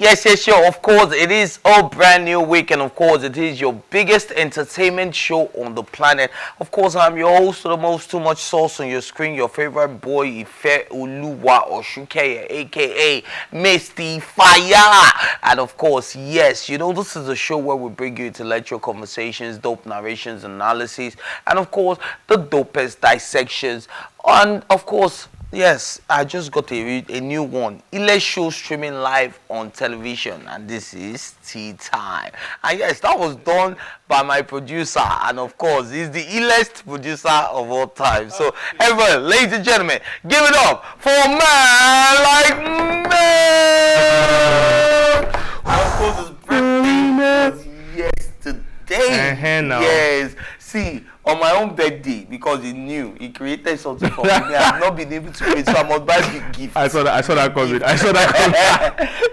Yes, yes, sure. Of course, it is a brand new week, and of course, it is your biggest entertainment show on the planet. Of course, I'm your host of the most too much sauce on your screen, your favorite boy, Ife Oluwa Oshukeye, aka Misty Fire. And of course, yes, you know, this is a show where we bring you intellectual conversations, dope narrations, analysis, and of course, the dopest dissections. And of course, yes, I just got a new one. Ile show streaming live on television, and this is Tea Time. And yes, that was done by my producer, and of course, he's the illest producer of all time. So, everyone, ladies and gentlemen, give it up for a man like man. And of course, his birthday was yesterday. Yes, see. On my own birthday, because he knew he created something for me. I've not been able to wait, so I must buy the gift. I saw that comment.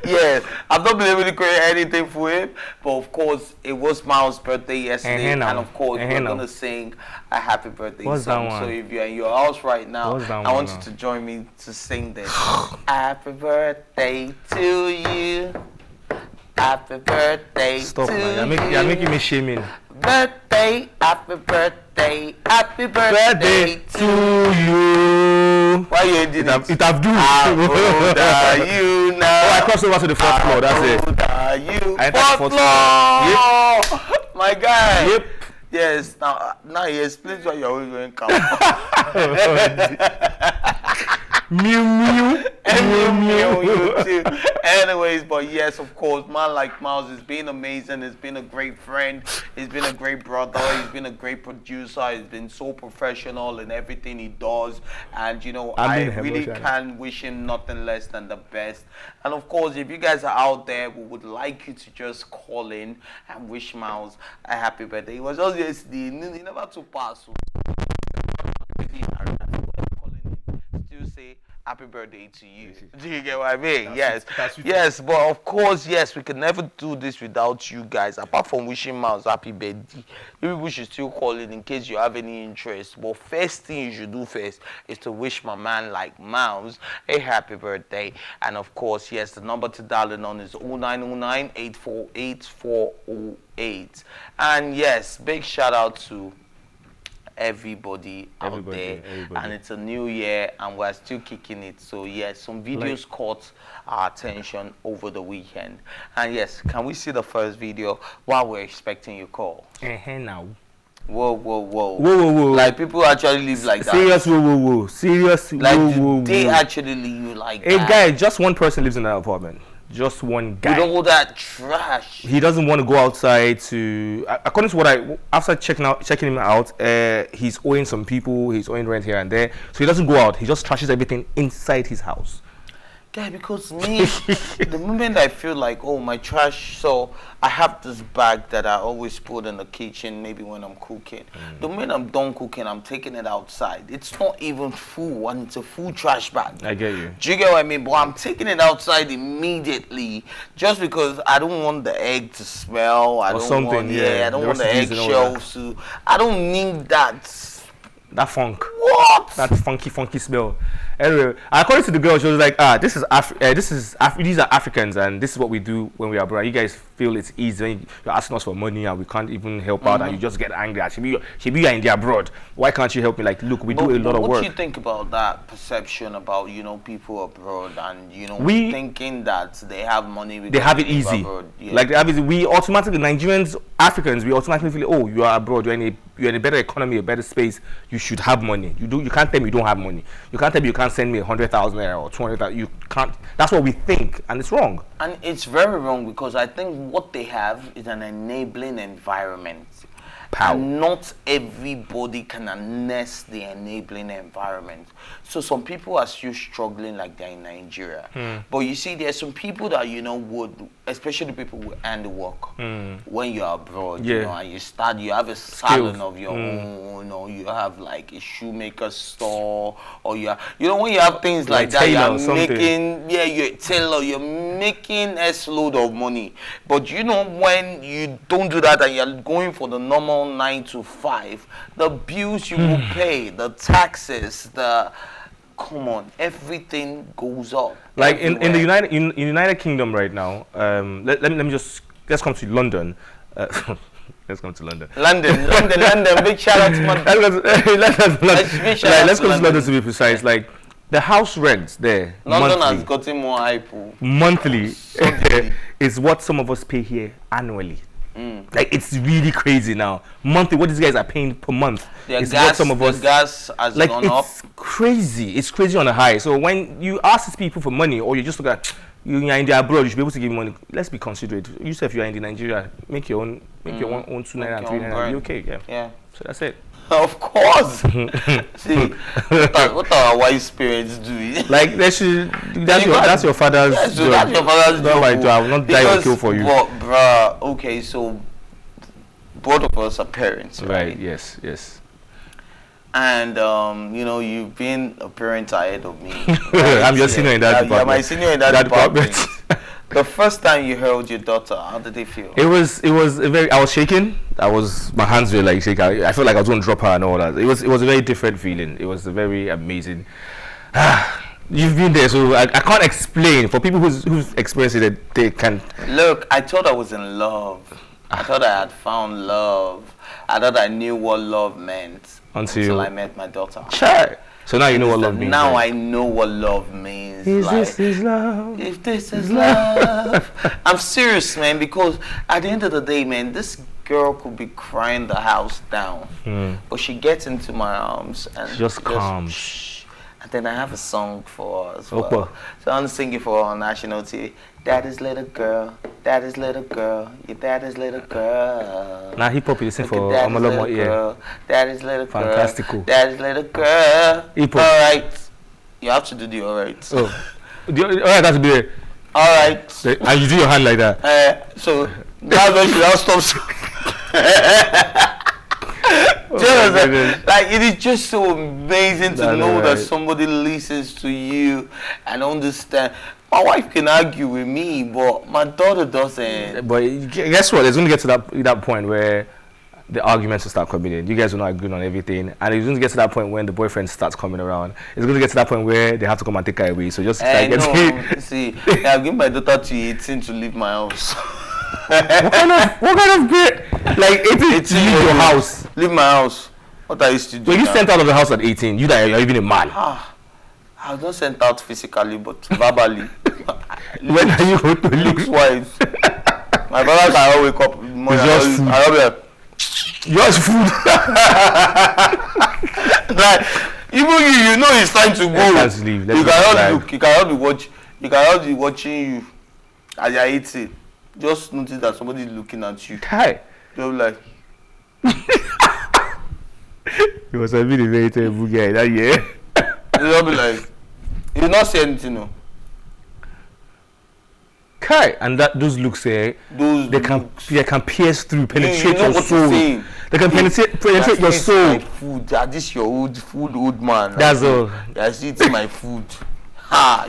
Yes, I've not been able to create anything for him, but of course, it was Miles' birthday yesterday, and of course, we're gonna sing a happy birthday song. So if you're in your house right now, I want you to join me to sing this. Happy birthday to you. Happy birthday to you. You're making me shaming. Birthday, happy birthday to you. Why you did it? It have do. How old are you now? Oh, I crossed over to the fourth floor. That's it. How old are you? I Fourth floor. Yep. My guy. Yep. Yes. Now he explains why you're always going camp. Mew mew. You too. Anyways, but yes, of course, man like Miles has been amazing. He's been a great friend. He's been a great brother. He's been a great producer. He's been so professional in everything he does. And you know, I really can wish him nothing less than the best. And of course, if you guys are out there, we would like you to just call in and wish Miles a happy birthday. It was just yesterday. He never took pass. Still say happy birthday to you. Do you get what I mean? Yes, but of course, yes, we can never do this without you guys. Apart from wishing Miles happy birthday, you people should still call in case you have any interest. But first thing you should do first is to wish my man like Miles a happy birthday. And of course, yes, the number to dial in on is 0909-848-408. And yes, big shout out to everybody out there, and it's a new year and we're still kicking it. So yes, some videos caught our attention over the weekend, and yes, can we see the first video while we're expecting your call? Now. Whoa. Like people actually live like that. Serious whoa. Serious like whoa. They actually live like that. Hey guy, just one person lives in that apartment. Just one guy. With all that trash. He doesn't want to go outside to. According to what after checking him out, he's owing some people. He's owing rent here and there, so he doesn't go out. He just trashes everything inside his house. Yeah, because me, the moment I feel like, oh, my trash, so I have this bag that I always put in the kitchen, maybe when I'm cooking. The moment I'm done cooking, I'm taking it outside. It's not even full, and it's a full trash bag. I get you. Do you get what I mean? But I'm taking it outside immediately, just because I don't want the egg to smell. I don't want the eggshells to. I don't need that. That funk. What? That funky smell. Anyway, according to the girl, she was like, these are Africans, and this is what we do when we are abroad. You guys feel it's easy when you're asking us for money and we can't even help out, and you just get angry. She be in the abroad. Why can't you help me? Like, look, we do a lot of work. What do you think about that perception about, you know, people abroad and, you know, thinking that they have money? They have it easy. Yeah. Like, they have it, we automatically, Nigerians, Africans, we automatically feel, oh, you are abroad, you're in a better economy, a better space, you should have money. You can't tell me you don't have money. You can't tell me you can't send me 100,000 or 200,000. You can't. That's what we think, and it's wrong. And it's very wrong, because I think what they have is an enabling environment. And not everybody can harness the enabling environment. So some people are still struggling like they're in Nigeria. But you see, there's some people that, you know, would, especially people who earn work when you're abroad, you know, and you have a salon of your own, or you have like a shoemaker store, or you know, when you have things like that, you're making, you're a tailor, you're making a load of money. But you know, when you don't do that and you're going for the normal 9 to 5, the bills you will pay, the taxes, come on, everything goes up. Like in the everywhere. United Kingdom right now. Let's come to London. Let's come to London. London. Big shout out to my. Big shout out Let's to come to London. London to be precise. Like the house rents there London monthly, has gotten more hype. monthly Suddenly. is what some of us pay here annually. Like it's really crazy now. Monthly, what these guys are paying per month is what some of us. Gas has Like gone up. it's crazy. It's crazy on a high. So when you ask these people for money, or you just look at you're in the abroad, you should be able to give money. Let's be considerate. You say if you're in the Nigeria, make your own 2 naira and 3 naira. Be okay. Yeah. Yeah. So that's it. Of course. See, what our wise parents do? Like that's your father's Yes, job. that's your father's Not job. my job. I will not die or kill for you. But, bruh, okay, so both of us are parents, right? Right. Yes. Yes. And you've been a parent ahead of me. I'm your senior in that department. Yeah, my senior in that department. The first time you held your daughter, how did it feel? It was a very. I was shaking. My hands were like shaking. I felt like I was going to drop her and all that. It was a very different feeling. It was a very amazing. You've been there, so I can't explain. For people who've experienced it, they can. Look, I thought I was in love. I thought I had found love. I thought I knew what love meant until I met my daughter. Sure. So now you know what love means. Now right? I know what love means. If this is love. If this is love. I'm serious, man, because at the end of the day, man, this girl could be crying the house down. But she gets into my arms and She just calms. Shh. And then I have a song for her as well. Opa. So I'm singing it for her on national TV. Daddy's little girl, daddy's little girl, your daddy's little girl. Now hip hop is sing for Daddy's little Omolomo, yeah. girl, daddy's little girl, Fantastical. daddy's little girl. Hip hop. Alright. You have to do the alright. Oh. Alright, that's it. Alright. And you do your hand like that. So that's when she now stops. Like it is just so amazing to know that somebody listens to you and understand. My wife can argue with me, but my daughter doesn't. But guess what? It's going to get to that point where the arguments will start coming in. You guys will not agree on everything, and it's going to get to that point when the boyfriend starts coming around. It's going to get to that point where they have to come and take her away. So just see, I've given my daughter to 18 to leave my house. what kind of bit? Like 18 to leave your house? Leave my house. What are you still doing? Well, you sent out of the house at 18. You that are even a man. I was not sent out physically, but verbally. When are you going to leave? Looks wise. My brother can wake up. It's just food. Yours food. Like even you know it's time to go. Let's leave. You cannot look. You cannot be watching. You cannot be watching you as you're eating. Just notice that somebody is looking at you. Hi. You're like. He was a really very terrible guy that year. You'll be like. You will not say anything, no. Kai, and those looks they can pierce through, penetrate your soul. They can penetrate your soul. My food. This your old man. That's all. You're eating my food.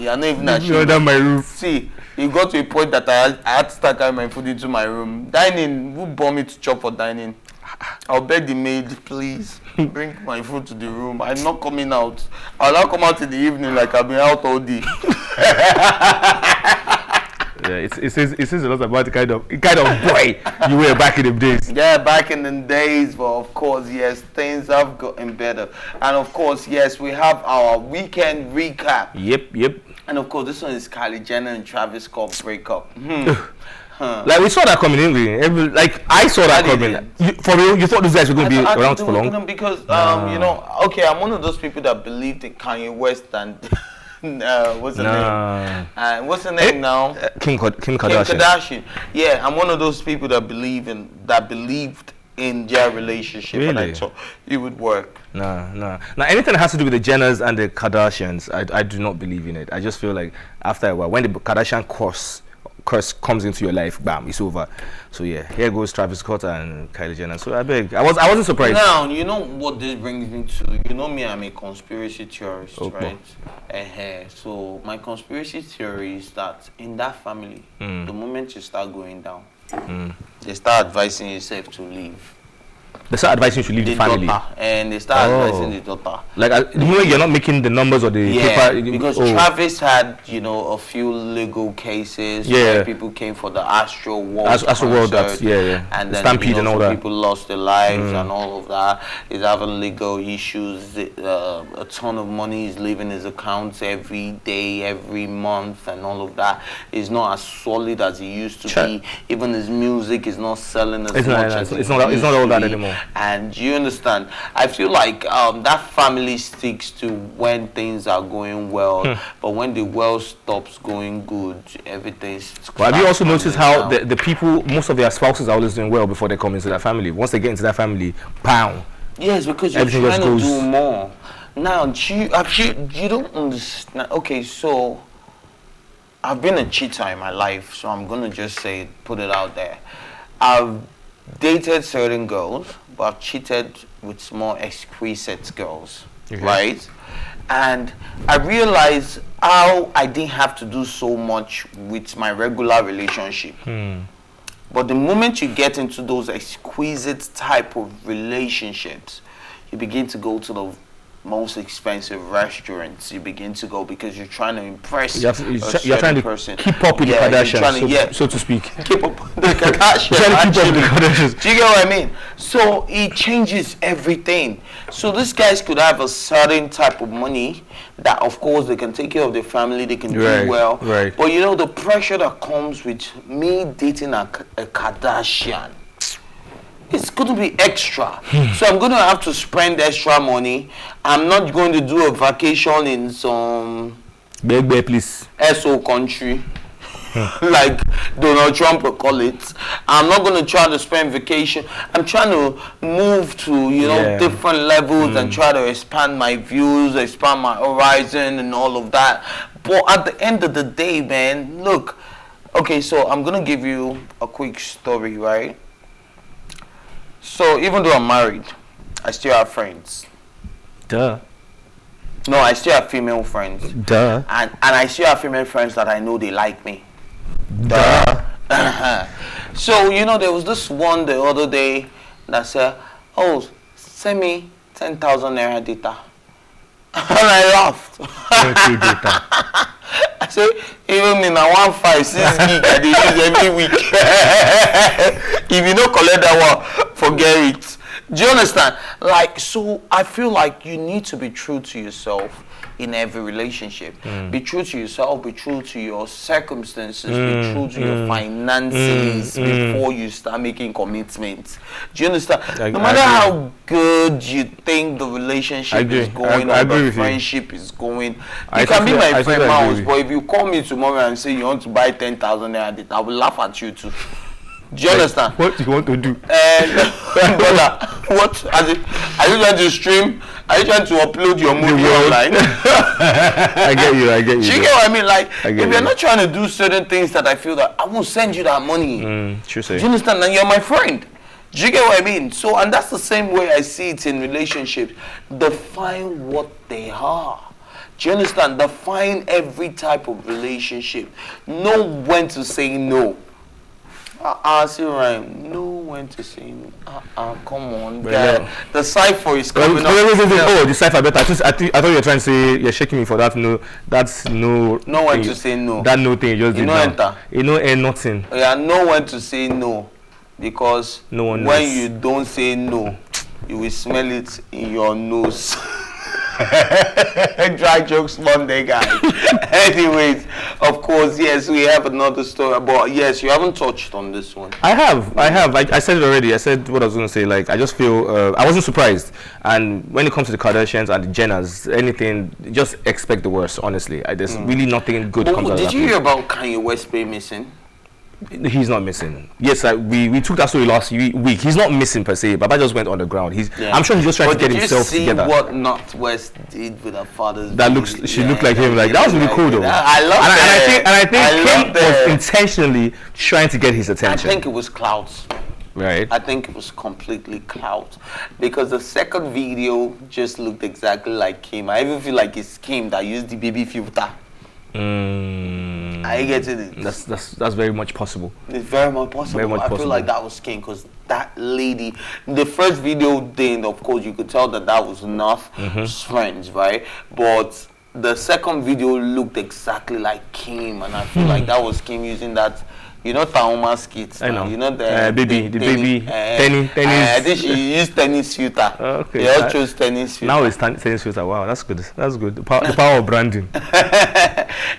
You're not even ashamed. You're under my roof. See, it got to a point that I had to start carrying my food into my room. Dining, who bought me to chop for dining? I'll beg the maid, please bring my food to the room. I'm not coming out. I'll not come out in the evening like I've been out all day. Yeah, it says a lot about the kind of boy you were back in the days. Yeah, back in the days, but of course, yes, things have gotten better. And of course, yes, we have our weekend recap. Yep. And of course, this one is Kylie Jenner and Travis Scott breakup. Like we saw that coming in, like I saw that coming. For real, you thought those guys were going to be around for long? Because okay, I'm one of those people that believe that Kanye West and what's her name? What's her name now? Kim Kardashian. Kim Kardashian. Yeah, I'm one of those people that believed in their relationship, really? And I thought it would work. No. Now anything that has to do with the Jenners and the Kardashians, I do not believe in it. I just feel like after a while, when the Kardashian curse comes into your life, bam, it's over. So yeah, here goes Travis Scott and Kylie Jenner. So I wasn't surprised. Now you know what this brings me to. You know me, I'm a conspiracy theorist, right? So my conspiracy theory is that in that family, the moment you start going down, they start advising yourself to leave. They start advising you to leave the family. Daughter, and they start advising the daughter. Like the moment you're not making the numbers or the paper, because Travis had, you know, a few legal cases where people came for the Astro World concert, and then Stampede and all that. People lost their lives and all of that. He's having legal issues. A ton of money is leaving his accounts every day, every month, and all of that. He's not as solid as he used to be. Even his music is not selling as much as it's not all that anymore. And you understand, I feel like that family sticks to when things are going well, but when the world stops going good, everything's well, have you also noticed how the people, most of their spouses are always doing well before they come into that family? Once they get into that family, pow. Yes, because you're trying to do more. Now, you don't understand. Okay, so I've been a cheater in my life, so I'm gonna just say, put it out there. I've dated certain girls, but I've cheated with more exquisite girls, right? And I realized how I didn't have to do so much with my regular relationship. But the moment you get into those exquisite type of relationships, you begin to go to the most expensive restaurants. You begin to go because you're trying to impress you're trying to person. Keep up with the Kardashians, so to speak. Keep up with the Kardashians. Do you get what I mean? So it changes everything. So these guys could have a certain type of money that, of course, they can take care of their family, they can do well. But you know, the pressure that comes with me dating a Kardashian, it's going to be extra. So I'm going to have to spend extra money. I'm not going to do a vacation in some big place SO country like Donald Trump will call it. I'm not going to try to spend vacation. I'm trying to move to, you know, different levels and try to expand my views, expand my horizon and all of that. But at the end of the day, man, look, okay, so I'm going to give you a quick story, right? So even though I'm married, I still have friends. Duh. No, I still have female friends. Duh. And I still have female friends that I know they like me. Duh. So, you know, there was this one the other day that said, oh, send me 10,000 naira data. And I laughed. Data. I said, even me now 156 gig I dey use every week. If you don't collect that one, forget it. Do you understand? Like, so I feel like you need to be true to yourself in every relationship. Be true to yourself, be true to your circumstances, be true to your finances before you start making commitments. Do you understand? No matter how good you think the relationship is going or the friendship is going, you can be my friend, Mouse, but if you call me tomorrow and say you want to buy 10,000 naira data, I will laugh at you too. Do you understand? What do you want to do? Brother, what? Are you trying to stream? Are you trying to upload your movie online? I get you. Do you get what I mean? Like, if you're not trying to do certain things that I feel that I won't send you that money. True. Do you understand? And you're my friend. Do you get what I mean? So, and that's the same way I see it in relationships. Define what they are. Do you understand? Define every type of relationship. Know when to say no. See, Ryan, know when to say no. Come on, guy. The cipher is coming up. Oh, the cipher better. I thought you were trying to say you're shaking me for that. No, that's no. Know when to say no. That no thing you just did. Enter. You know, ain't nothing. Yeah, know when to say no, because no one when knows. you don't say no, you will smell it in your nose. Dry jokes Monday, guys. Anyways, of course, yes, we have another story, but yes, you haven't touched on this one. I have. I said it already. I said what I was going to say. Like, I just feel I wasn't surprised. And when it comes to the Kardashians and the Jenners, anything, just expect the worst. Honestly, there's really nothing good comes out of that. Did you hear about Kanye West being missing? He's not missing. Yes, we took that story last week. He's not missing per se. Baba just went on the ground. I'm sure he's just trying to get himself together. Did you see what Northwest did with her father's? That she looked like him. Like, that was really cool though. I love that. And I think Kim was intentionally trying to get his attention. I think it was clout. Right. I think it was completely clout, because the second video just looked exactly like Kim. I even feel like it's Kim that used the baby filter. Are you getting it? That's very much possible. It's very much possible. Very much I feel possible. like that was king because that lady, the first video thing, of course, you could tell that was enough friends, right? But the second video looked exactly like Kim, and I feel like that was Kim using that. You know Tauma skits. I know. You know the baby tennis. I think she used tennis filter. Okay. They all chose tennis filter. Now it's tennis filter. Wow, that's good. That's good. The power of branding.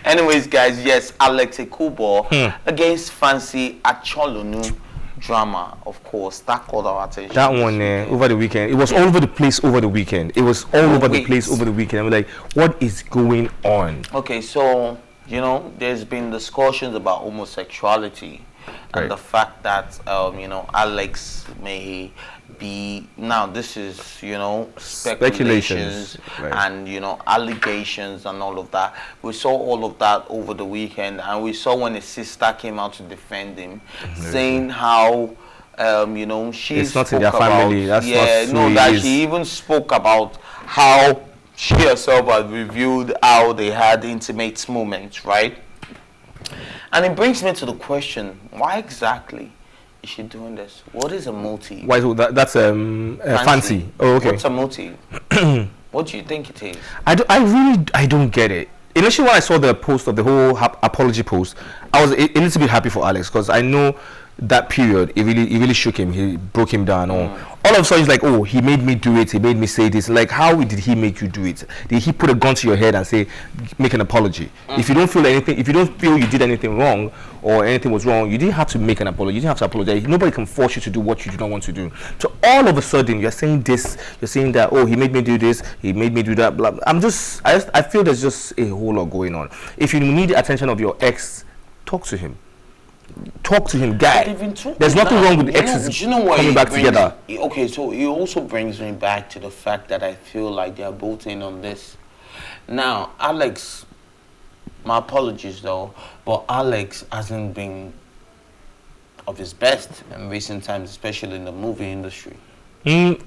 Anyways, guys, yes, Alex Ekubo against Fancy Acholonu drama, of course, that caught our attention. That one over the weekend, it was all over the place over the weekend. It was all over the place over the weekend. I'm like, what is going on? Okay, so you know, there's been discussions about homosexuality and the fact that you know, Alex may be, now this is, you know, speculations right, and, you know, allegations and all of that. We saw all of that over the weekend, and we saw when his sister came out to defend him, saying how you know, it's not in their family. That's she even spoke about how she herself had revealed how they had intimate moments, right? And it brings me to the question, why exactly is she doing this? What is a motive? Why? That's fancy. Oh, okay. What's a motive? What do you think it is? I don't get it. Initially, when I saw the post of the whole apology post, I was a little bit happy for Alex because I know that period it really shook him. He broke him down. All of a sudden, he's like, oh, he made me do it. He made me say this. Like, how did he make you do it? Did he put a gun to your head and say, make an apology? If you don't feel anything, if you don't feel you did anything wrong or anything was wrong, you didn't have to make an apology. You didn't have to apologize. Nobody can force you to do what you do not want to do. So all of a sudden, you're saying this, you're saying that, oh, he made me do this, he made me do that. Blah, blah. I feel there's just a whole lot going on. If you need the attention of your ex, talk to him. Talk to him, guy. There's nothing wrong with the exes coming back together. Okay, so it also brings me back to the fact that I feel like they're both in on this. Now, Alex, my apologies though, but Alex hasn't been of his best in recent times, especially in the movie industry. He's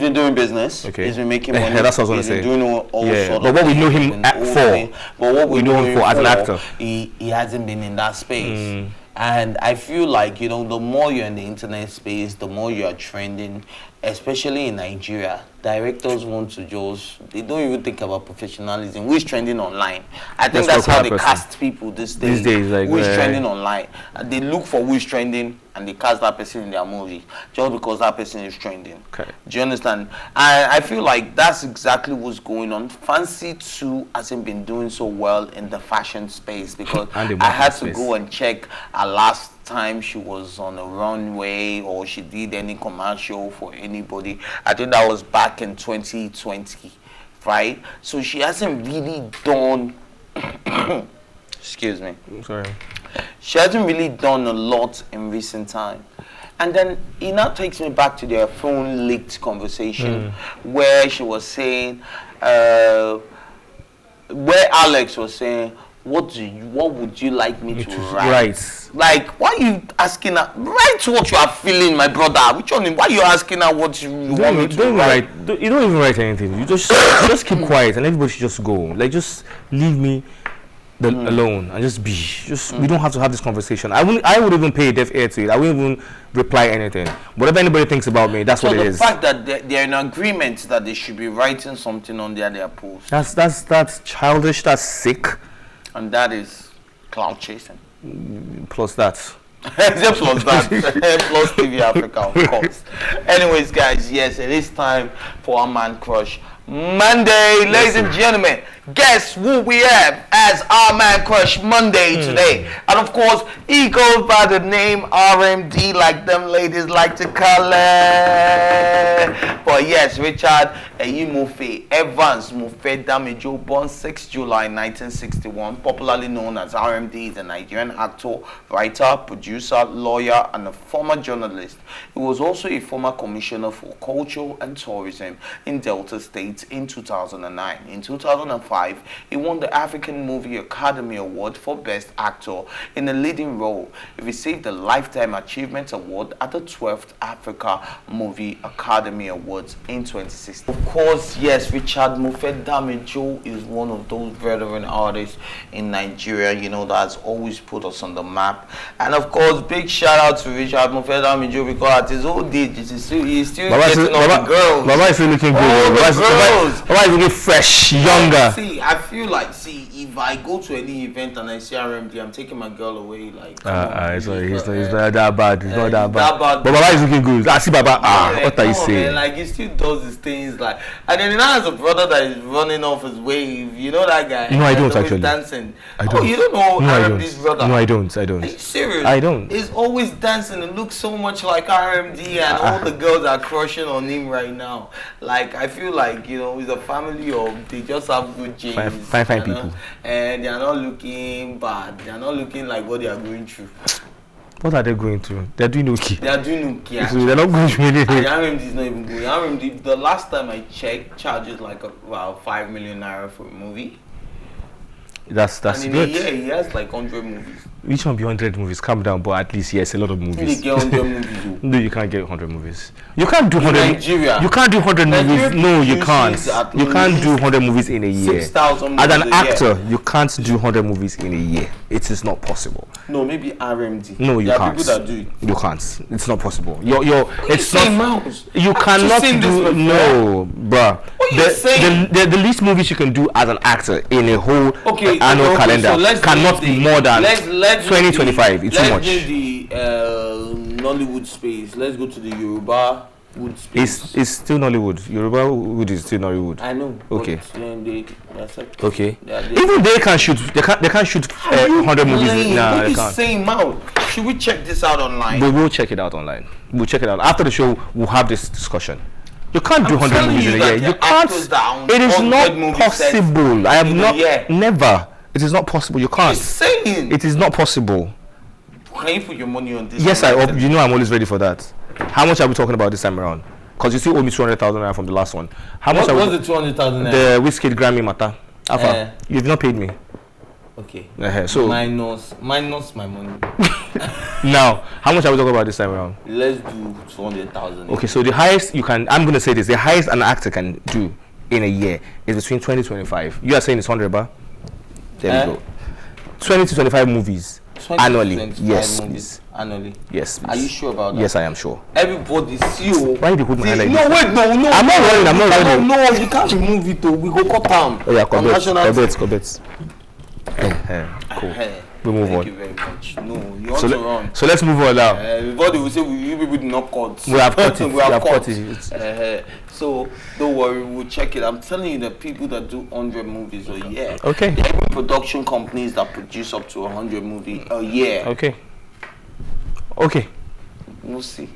been doing business. Okay. He's been making money. That's what I was going to say. He's been doing all sorts of but what we know him for, but what we know him for as an actor, he hasn't been in that space. And I feel like, you know, the more you're in the internet space, the more you're trending, especially in Nigeria. Directors want to they don't even think about professionalism. Who's trending online? I think that's how they cast people these days. Like, who's trending online? And they look for who's trending and they cast that person in their movie just because that person is trending. Okay. Do you understand? And I feel like that's exactly what's going on. Fancy too hasn't been doing so well in the fashion space because I had to go and check her last time she was on a runway or she did any commercial for anybody. I think that was back in 2020, right? So she hasn't really done excuse me. Sorry. She hasn't really done a lot in recent time. And then it now takes me back to their phone leaked conversation where she was saying where Alex was saying, what would you like me to write? Like, why are you asking her? Write what you are feeling, my brother. Which one? Why are you asking her what you want me to write? You don't even write anything. You just keep quiet and everybody should just go. Like, just leave me alone and just be. We don't have to have this conversation. I would even pay a deaf ear to it. I wouldn't even reply anything. Whatever anybody thinks about me, that's what it is. So the fact that they're in agreement that they should be writing something on their post. That's childish. That's sick. And that is cloud chasing. Plus that. Plus that. Plus TvAfrica, of course. Anyways, guys, yes, it is time for our Man Crush Monday. Ladies and gentlemen, guess who we have as our Man Crush Monday today? And of course, he goes by the name RMD, like them ladies like to call it. But yes, Richard Eyimofe Evans Mofe Damijo, born 6 July 1961, popularly known as RMD, is a Nigerian actor, writer, producer, lawyer, and a former journalist. He was also a former commissioner for culture and tourism in Delta State in 2009. In 2005, he won the African Movie Academy Award for Best Actor in a Leading Role. He received the Lifetime Achievement Award at the 12th Africa Movie Academy Awards in 2016. course, yes, Richard Mofe-Damijo is one of those veteran artists in Nigeria, you know, that's always put us on the map. And of course, big shout out to Richard Mofe-Damijo, because at his old age, he's still getting all the girls. Baba is still looking good. Baba is looking fresh, younger. See, I feel like, if I go to any event and I see RMD, I'm taking my girl away. Like, he's not that bad. He's not that bad. But Baba is looking good. I see Baba. What are you saying? Like, he still does his things. Like, and then he now has a brother that is running off his wave. You know that guy? No, I don't actually. Dancing. I don't. Oh, you don't know RMD's brother? No, I don't. Are you serious? I don't. He's always dancing and looks so much like RMD, and all the girls are crushing on him right now. Like, I feel like, you know, he's a family of, they just have good genes. Fine people. And they are not looking bad. They are not looking like what they are going through. What are they going through? They're doing okay. They are doing okay. So they're not going through anything. RMD is not even going. RMD, the last time I checked, charges like about 5 million naira for a movie. That's and in good. a year, he has like 100 movies. Which one be 100 movies? Calm down, but at least yes, a lot of movies. You get 100 movies. No, you can't get 100 movies. You can't do 100. Nigeria. You can't do 100 movies. No, you can't. You can't do 100 movies in a year. 6,000 As an actor, you can't do 100 movies in a year. It is not possible. No, maybe RMD. No, you there can't. Are people that do it. You can't. It's not possible. It's not. Mouse. You cannot do. No, bruh. What are you saying? The least movies you can do as an actor in a whole annual calendar so cannot be more than 2025. It's too much. Let's leave the Nollywood space. Let's go to the Yoruba wood space. It's still Nollywood. Yoruba wood is still Nollywood. I know. Okay. Okay. Even they can shoot. They can't shoot 100 movies. Nah, they can't. Same out. Should we check this out online? We will check it out online. We'll check it out after the show. We'll have this discussion. You can't do 100 movies in a year. You can't. It is not possible. I have not. Never. It is not possible. You can't. Saying. It is not possible. Can you put your money on this? Yes, you know I'm always ready for that. How much are we talking about this time around? Because you still owe me 200,000 naira from the last one. How much? What's the 200,000 naira? The Whiskey Grammy matter. Alpha, you've not paid me. Okay. So minus my money. Now, how much are we talking about this time around? Let's do 200,000. Okay, so the highest you can. I'm gonna say this: the highest an actor can do in a year is between 20 to 25. You are saying it's 100 bar. There we go. 20 to 25 movies annually. Yes, movies annually. Yes, please. Are you sure about that? Yes, I am sure. Everybody see you. Why did you put my hand like this? No, wait, no. I'm not running. No, you can't remove it. We go cut down. Oh yeah, Corbett. Cool. We move on. Thank you very much. No, you want to run. So let's move on now. Everybody will say you people did not cut. We have cut it. We have cut it. So don't worry, we'll check it. I'm telling you, the people that do 100 movies a year. Okay. There are production companies that produce up to 100 movies a year. Okay. We'll see.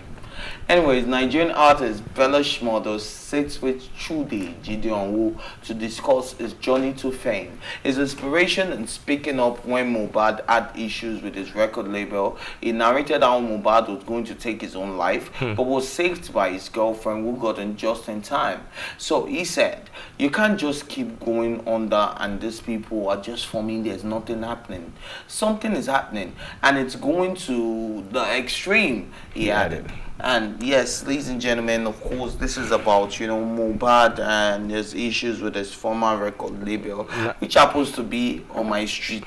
Anyways, Nigerian artist Bella Shmurda sits with Chude Gideon Wu to discuss his journey to fame, his inspiration in speaking up when Mohbad had issues with his record label. He narrated how Mohbad was going to take his own life, but was saved by his girlfriend who got in just in time. So he said, you can't just keep going under and these people are just forming, there's nothing happening. Something is happening and it's going to the extreme, he added. And yes, ladies and gentlemen, of course, this is about, Mohbad and his issues with his former record label, which happens to be on my street,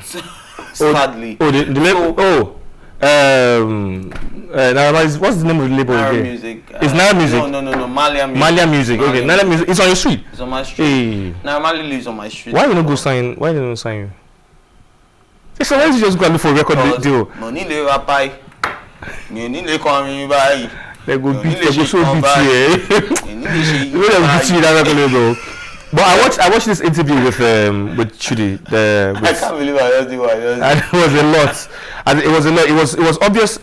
sadly. What's the name of the label Naira again? Music. It's Naira Music? No, Malia Music. Malia Music, okay. Naira Music, it's on your street? It's on my street. Hey. Naira Mali lives on my street. Why you not go sign? Why didn't you sign you? So why did you just go and look for a record deal? Money le rapai. You need to come in by. They go so beat you. That record label. But I watched this interview with Chudi. I can't believe I just did what I just did. And it was a lot. And it was a lot. It was obvious.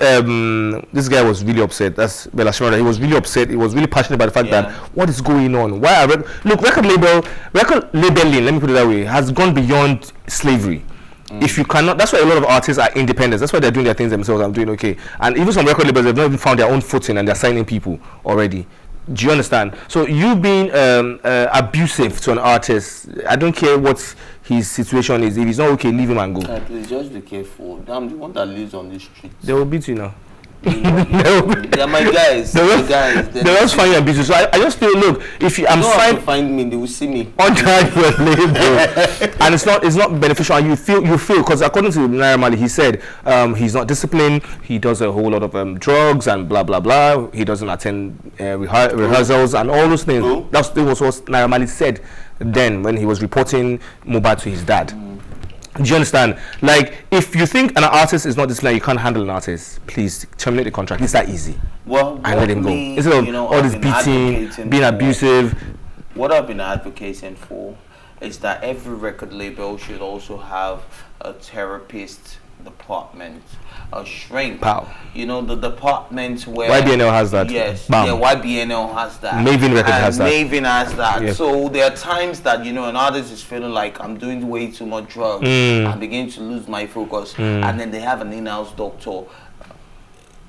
This guy was really upset. That's Bella Shmurda. He was really upset. He was really passionate about the fact that what is going on. Why record labeling? Let me put it that way. Has gone beyond slavery. If you cannot, that's why a lot of artists are independent. That's why they're doing their things themselves. I'm doing okay. And even some record labels, they've not even found their own footing and they're signing people already. Do you understand? So you being abusive to an artist, I don't care what his situation is. If he's not okay, leave him and go. Please just be careful. I'm the one that lives on this street. They will beat you now. No. They're my guys. They My will, guys. they will find you a business. So I just feel, look, if you, I'm They don't have fine to find me. They will see me. under your label, and it's not beneficial. And you feel because according to Naira Marley, he said he's not disciplined. He does a whole lot of drugs and blah blah blah. He doesn't attend rehearsals and all those things. That was what Naira Marley said then when he was reporting Mohbad to his dad. Do you understand? Like, if you think an artist is not disciplined, you can't handle an artist, please terminate the contract. It's that easy. Well, And let him go. Instead of all this beating, being abusive. What I've been advocating for is that every record label should also have a therapist department, a shrink. Pow. You know, the department where YBNL has that. Yes, Bam. yeah, YBNL has that. Maven Records And has that. Maven has that. Yeah. So there are times that, you know, an artist is feeling like I'm doing way too much drugs. I'm beginning to lose my focus. And then they have an in-house doctor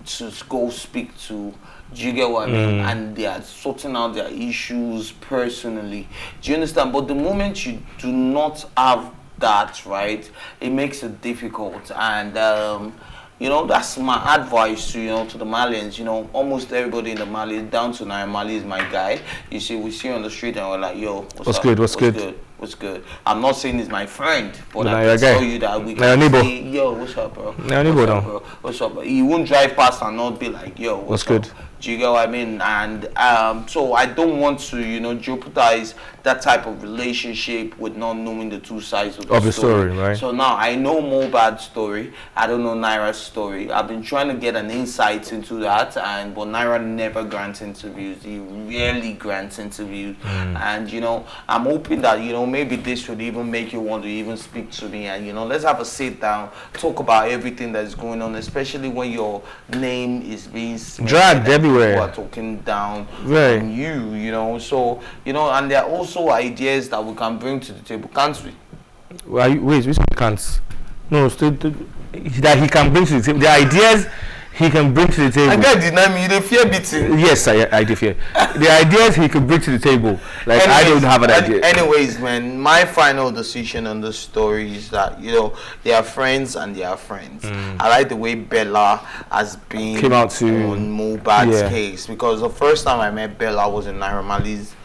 to go speak to. Do you get what I mean? And they are sorting out their issues personally. Do you understand? But the moment you do not have that, right, it makes it difficult. And you know, that's my advice to, you know, to the Malians. You know, almost everybody in the Mali, down to Naira Marley, is my guy. You see, we see on the street and we're like, yo, what's up? Good? What's good? What's good? I'm not saying he's my friend, but No, I you're can a tell guy. you that we You're a can neighbor. say, yo, what's up, bro? You're a neighbor What's up, now. bro? What's up, bro? He won't drive past and not be like, yo, What's up? good? Do you get what I mean? And so I don't want to, you know, jeopardize that type of relationship with not knowing the two sides of the story, right? So now I know Mohbad's story. I don't know Naira's story. I've been trying to get an insight into that, but Naira never grants interviews. He rarely grants interviews. And, you know, I'm hoping that, you know, maybe this would even make you want to even speak to me. And, you know, let's have a sit down, talk about everything that's going on, especially when your name is being Dragged everywhere. People are talking down Right. on you know. So, you know, and there are also ideas that we can bring to the table, can't we? Wait, which can't? No, that he can bring to the table. The ideas he can bring to the table. I can't deny me, they fear beating. Yes, I do fear. The ideas he could bring to the table. Like, I don't have an idea. Anyways, man, my final decision on the story is that, you know, they are friends and they are friends. I like the way Bella has been Came out to on Mohbad's case, because the first time I met Bella was in Naira Marley's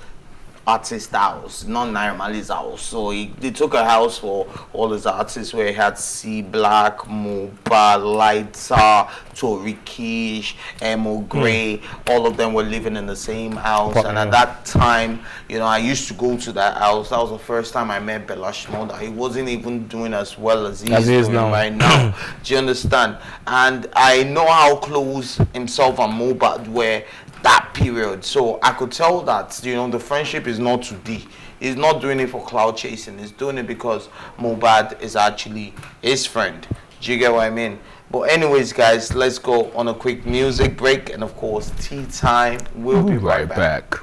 artist house, not Naira Marley's house. So they took a house for all his artists where he had C Black, Mohbad, Lighter, Tory Kish, Emo Gray. All of them were living in the same house. And at that time, you know, I used to go to that house. That was the first time I met Bella Shmurda. He wasn't even doing as well as he is doing now. right now. Do you understand? And I know how close himself and Mohbad were that period, so I could tell that, you know, the friendship is not too deep. He's not doing it for cloud chasing. He's doing it because Mohbad is actually his friend. Do you get what I mean? But anyways, guys, let's go on a quick music break, and of course, tea time. We'll be right back.